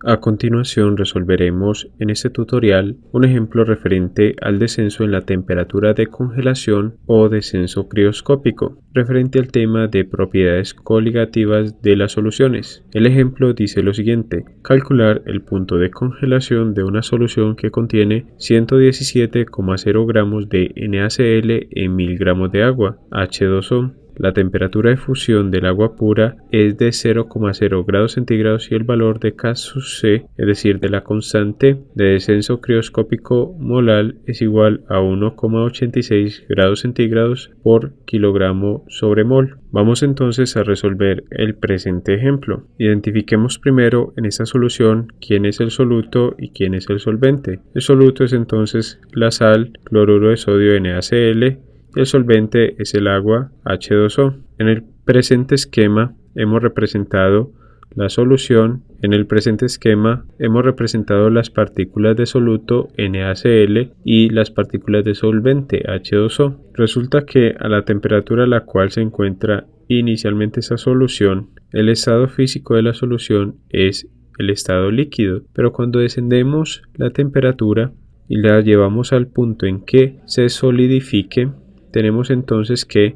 A continuación resolveremos en este tutorial un ejemplo referente al descenso en la temperatura de congelación o descenso crioscópico, referente al tema de propiedades coligativas de las soluciones. El ejemplo dice lo siguiente: calcular el punto de congelación de una solución que contiene 117,0 gramos de NaCl en 1000 gramos de agua, H2O. La temperatura de fusión del agua pura es de 0,0 grados centígrados y el valor de K sub C, es decir, de la constante de descenso crioscópico molar, es igual a 1,86 grados centígrados por kilogramo sobre mol. Vamos entonces a resolver el presente ejemplo. Identifiquemos primero en esta solución quién es el soluto y quién es el solvente. El soluto es entonces la sal, cloruro de sodio NaCl, y el solvente es el agua H2O. En el presente esquema hemos representado la solución. En el presente esquema hemos representado las partículas de soluto NaCl y las partículas de solvente H2O. Resulta que a la temperatura a la cual se encuentra inicialmente esa solución, el estado físico de la solución es el estado líquido, pero cuando descendemos la temperatura y la llevamos al punto en que se solidifique, tenemos entonces que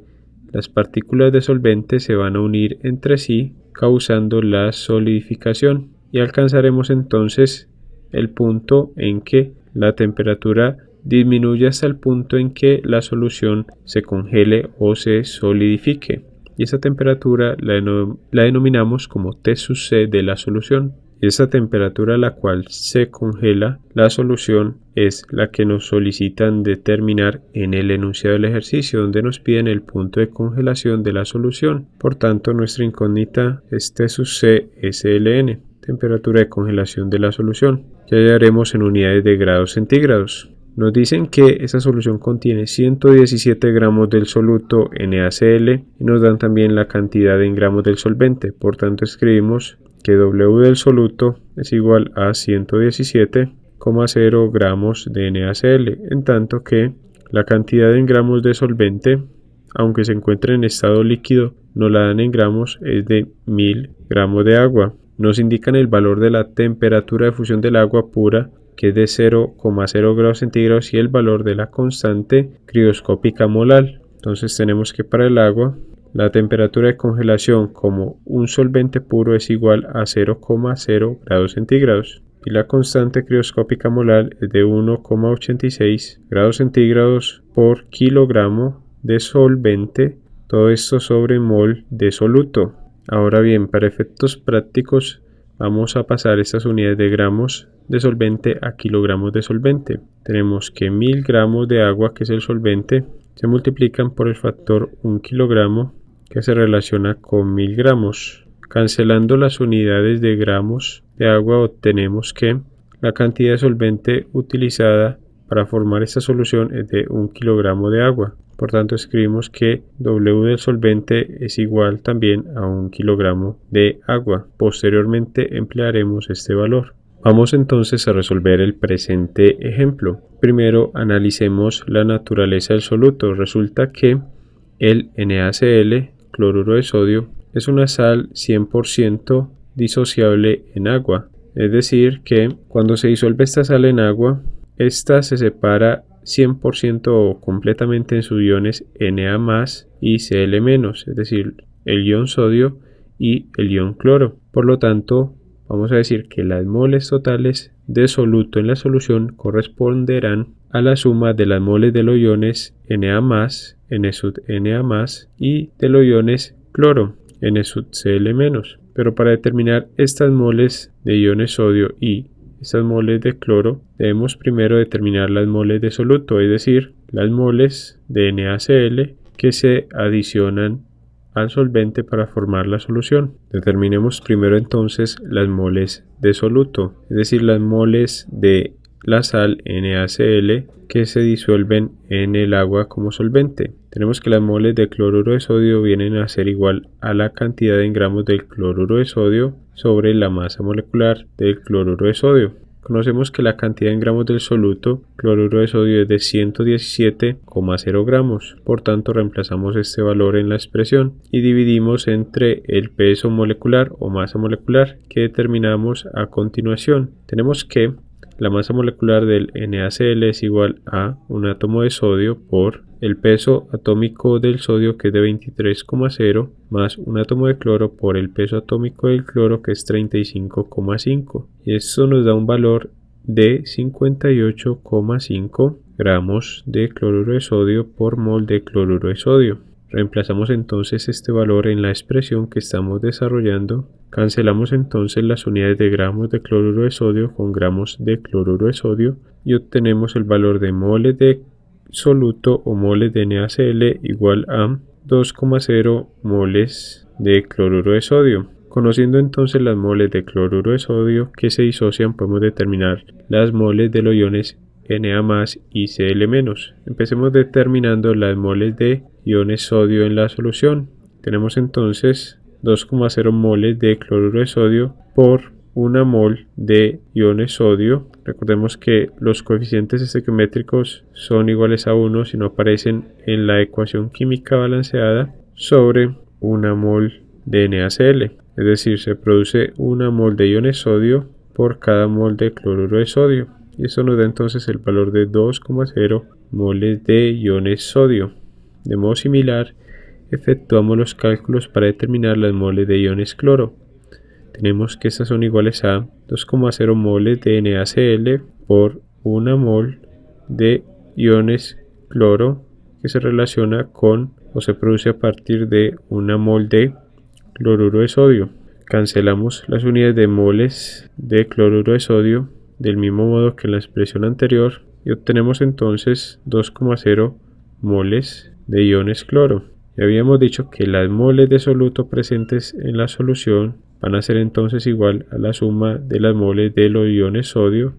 las partículas de solvente se van a unir entre sí, causando la solidificación, y alcanzaremos entonces el punto en que la temperatura disminuye hasta el punto en que la solución se congele o se solidifique, y esa temperatura la denominamos como T sub C de la solución. Esa temperatura a la cual se congela la solución es la que nos solicitan determinar en el enunciado del ejercicio, donde nos piden el punto de congelación de la solución. Por tanto, nuestra incógnita es T sub C SLN, temperatura de congelación de la solución. Ya hallaremos en unidades de grados centígrados. Nos dicen que esa solución contiene 117 gramos del soluto NaCl y nos dan también la cantidad en gramos del solvente. Por tanto, escribimos que W del soluto es igual a 117,0 gramos de NaCl, en tanto que la cantidad en gramos de solvente, aunque se encuentre en estado líquido, nos la dan en gramos, es de 1000 gramos de agua. Nos indican el valor de la temperatura de fusión del agua pura, que es de 0,0 grados centígrados, y el valor de la constante crioscópica molar. Entonces tenemos que para el agua, la temperatura de congelación como un solvente puro es igual a 0,0 grados centígrados y la constante crioscópica molar es de 1,86 grados centígrados por kilogramo de solvente, todo esto sobre mol de soluto. Ahora bien, para efectos prácticos vamos a pasar estas unidades de gramos de solvente a kilogramos de solvente. Tenemos que 1000 gramos de agua, que es el solvente, se multiplican por el factor 1 kilogramo, que se relaciona con 1000 gramos. Cancelando las unidades de gramos de agua, obtenemos que la cantidad de solvente utilizada para formar esta solución es de 1 kilogramo de agua. Por tanto, escribimos que W del solvente es igual también a 1 kilogramo de agua. Posteriormente emplearemos este valor. Vamos entonces a resolver el presente ejemplo. Primero analicemos la naturaleza del soluto. Resulta que el NaCl, cloruro de sodio, es una sal 100% disociable en agua. Es decir, que cuando se disuelve esta sal en agua, esta se separa 100% o completamente en sus iones Na+ y Cl-, es decir, el ion sodio y el ion cloro. Por lo tanto, vamos a decir que las moles totales de soluto en la solución corresponderán a la suma de las moles de los iones Na+, Na+, y de los iones cloro, Cl-. Pero para determinar estas moles de iones sodio y estas moles de cloro, debemos primero determinar las moles de soluto, es decir, las moles de NaCl que se adicionan al solvente para formar la solución. Determinemos primero entonces las moles de soluto, es decir, las moles de la sal NaCl que se disuelven en el agua como solvente. Tenemos que las moles de cloruro de sodio vienen a ser igual a la cantidad en gramos del cloruro de sodio sobre la masa molecular del cloruro de sodio. Conocemos que la cantidad en gramos del soluto cloruro de sodio es de 117,0 gramos, por tanto reemplazamos este valor en la expresión y dividimos entre el peso molecular o masa molecular que determinamos a continuación. Tenemos que la masa molecular del NaCl es igual a un átomo de sodio por el peso atómico del sodio, que es de 23,0, más un átomo de cloro por el peso atómico del cloro, que es 35,5. Y esto nos da un valor de 58,5 gramos de cloruro de sodio por mol de cloruro de sodio. Reemplazamos entonces este valor en la expresión que estamos desarrollando. Cancelamos entonces las unidades de gramos de cloruro de sodio con gramos de cloruro de sodio y obtenemos el valor de moles de soluto o moles de NaCl igual a 2,0 moles de cloruro de sodio. Conociendo entonces las moles de cloruro de sodio que se disocian, podemos determinar las moles de los iones Na+ y Cl-. Empecemos determinando las moles de iones sodio en la solución. Tenemos entonces 2,0 moles de cloruro de sodio por 1 mol de iones sodio. Recordemos que los coeficientes estequiométricos son iguales a 1 si no aparecen en la ecuación química balanceada, sobre 1 mol de NaCl. Es decir, se produce 1 mol de iones sodio por cada mol de cloruro de sodio. Y eso nos da entonces el valor de 2,0 moles de iones sodio. De modo similar, efectuamos los cálculos para determinar las moles de iones cloro. Tenemos que estas son iguales a 2,0 moles de NaCl por 1 mol de iones cloro, que se relaciona con o se produce a partir de 1 mol de cloruro de sodio. Cancelamos las unidades de moles de cloruro de sodio del mismo modo que en la expresión anterior y obtenemos entonces 2,0 moles de iones cloro. Ya habíamos dicho que las moles de soluto presentes en la solución van a ser entonces igual a la suma de las moles de los iones sodio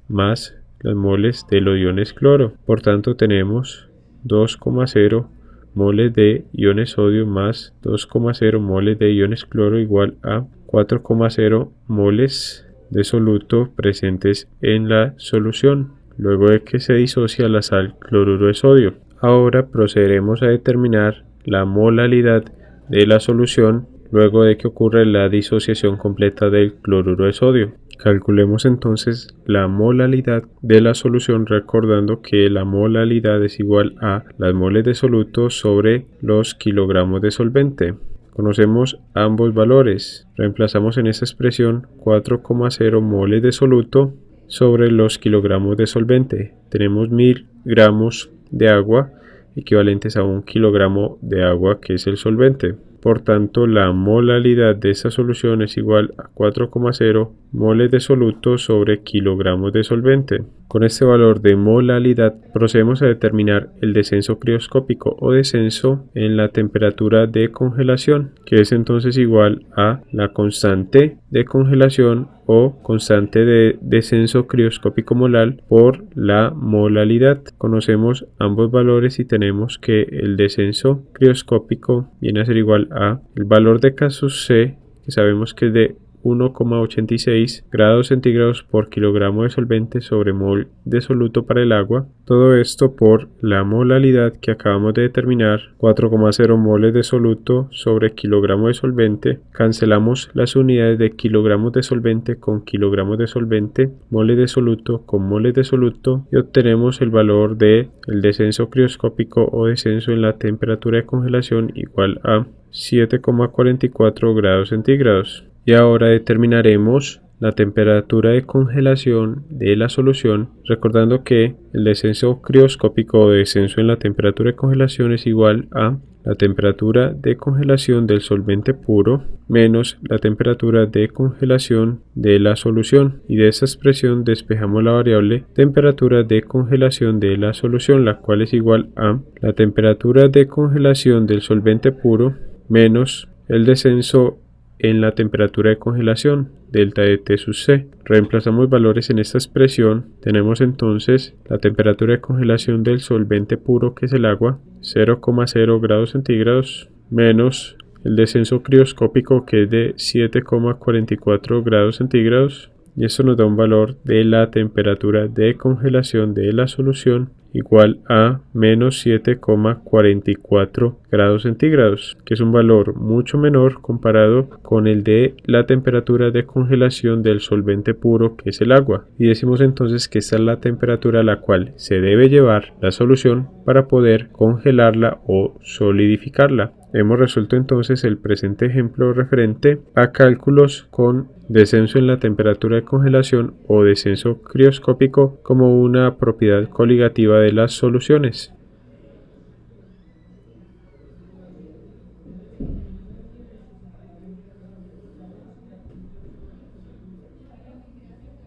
más las moles de los iones cloro. Por tanto, tenemos 2,0 moles de iones sodio más 2,0 moles de iones cloro igual a 4,0 moles de soluto presentes en la solución, luego de que se disocia la sal cloruro de sodio. Ahora procederemos a determinar la molalidad de la solución luego de que ocurre la disociación completa del cloruro de sodio. Calculemos entonces la molalidad de la solución, recordando que la molalidad es igual a las moles de soluto sobre los kilogramos de solvente. Conocemos ambos valores. Reemplazamos en esta expresión 4,0 moles de soluto sobre los kilogramos de solvente. Tenemos 1000 gramos de agua equivalentes a 1 kilogramo de agua, que es el solvente. Por tanto, la molalidad de esta solución es igual a 4,0 moles de soluto sobre kilogramos de solvente. Con este valor de molalidad procedemos a determinar el descenso crioscópico o descenso en la temperatura de congelación, que es entonces igual a la constante de congelación o constante de descenso crioscópico molar por la molalidad. Conocemos ambos valores y tenemos que el descenso crioscópico viene a ser igual a el valor de K sub C, que sabemos que es de 1,86 grados centígrados por kilogramo de solvente sobre mol de soluto para el agua. Todo esto por la molalidad que acabamos de determinar, 4,0 moles de soluto sobre kilogramo de solvente. Cancelamos las unidades de kilogramos de solvente con kilogramos de solvente, moles de soluto con moles de soluto, y obtenemos el valor de el descenso crioscópico o descenso en la temperatura de congelación igual a 7,44 grados centígrados. Y ahora determinaremos la temperatura de congelación de la solución, recordando que el descenso crioscópico o descenso en la temperatura de congelación es igual a la temperatura de congelación del solvente puro menos la temperatura de congelación de la solución, y de esta expresión despejamos la variable temperatura de congelación de la solución, la cual es igual a la temperatura de congelación del solvente puro menos el descenso en la temperatura de congelación, delta de T sub C. Reemplazamos valores en esta expresión. Tenemos entonces la temperatura de congelación del solvente puro, que es el agua, 0,0 grados centígrados, menos el descenso crioscópico, que es de 7,44 grados centígrados, y esto nos da un valor de la temperatura de congelación de la solución igual a menos 7,44 grados centígrados, que es un valor mucho menor comparado con el de la temperatura de congelación del solvente puro, que es el agua. Y decimos entonces que esta es la temperatura a la cual se debe llevar la solución para poder congelarla o solidificarla. Hemos resuelto entonces el presente ejemplo referente a cálculos con descenso en la temperatura de congelación o descenso crioscópico como una propiedad coligativa de las soluciones.